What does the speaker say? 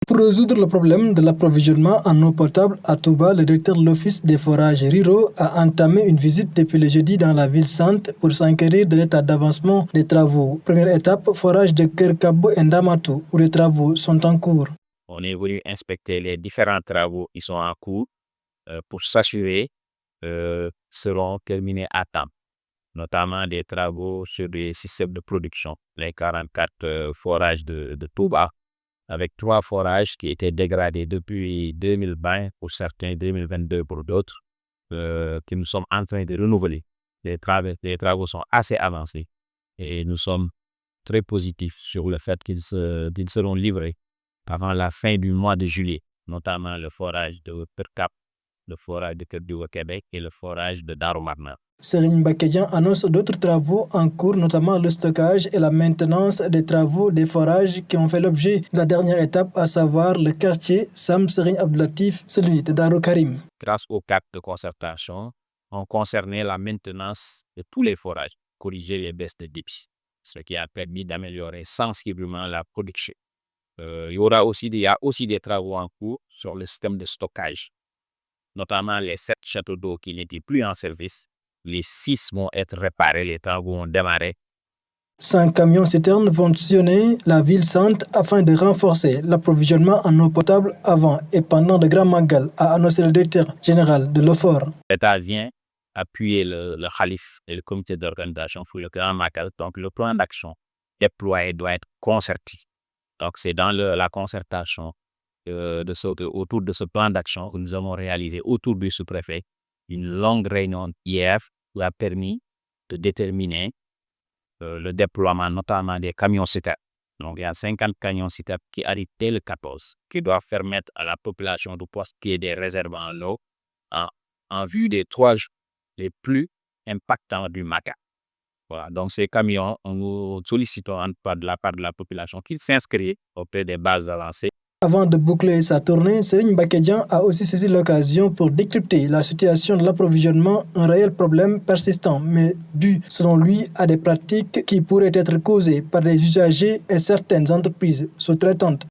Pour résoudre le problème de l'approvisionnement en eau potable à Touba, le directeur de l'Office des forages Riro a entamé une visite depuis le jeudi dans la ville sainte pour s'enquérir de l'état d'avancement des travaux. Première étape, forage de Kerkabo et Ndamatou, où les travaux sont en cours. On est venu inspecter les différents travaux qui sont en cours pour s'assurer seront terminés à temps, notamment des travaux sur des systèmes de production, les 44 forages de Touba, avec 3 forages qui étaient dégradés depuis 2020 pour certains, 2022 pour d'autres, que nous sommes en train de renouveler. Les travaux sont assez avancés et nous sommes très positifs sur le fait qu'ils seront livrés avant la fin du mois de juillet, notamment le forage de Percap, le forage de Kerdiou au Québec et le forage de Darumarna. Serigne Bakedian annonce d'autres travaux en cours, notamment le stockage et la maintenance des travaux des forages qui ont fait l'objet de la dernière étape, à savoir le quartier Sam Serigne Abdelatif, celui de Darou Karim. Grâce aux cadres de concertation, on concernait la maintenance de tous les forages, corriger les baisses de débit, ce qui a permis d'améliorer sensiblement la production. Il y a aussi des travaux en cours sur le système de stockage, notamment les 7 châteaux d'eau qui n'étaient plus en service. Les 6 vont être réparés, les travaux vont démarrer. 5 camions-citernes vont sillonner la ville sainte afin de renforcer l'approvisionnement en eau potable avant et pendant le Grand Magal, a annoncé le directeur général de l'OFOR. L'État vient appuyer le Khalif et le comité d'organisation pour le Grand Magal, donc le plan d'action déployé doit être concerté. Donc c'est dans la concertation autour de ce plan d'action que nous avons réalisé autour du sous-préfet une longue réunion hier qui a permis de déterminer le déploiement notamment des camions-citernes. Donc il y a 50 camions-citernes qui arrivent dès le 14, qui doivent permettre à la population de posséder des réserves en eau en vue des 3 jours les plus impactants du Magal. Voilà, donc ces camions, nous sollicitons de la part de la population qu'ils s'inscrivent auprès des bases avancées. Avant de boucler sa tournée, Serigne Bakedian a aussi saisi l'occasion pour décrypter la situation de l'approvisionnement, un réel problème persistant, mais dû, selon lui, à des pratiques qui pourraient être causées par les usagers et certaines entreprises sous-traitantes.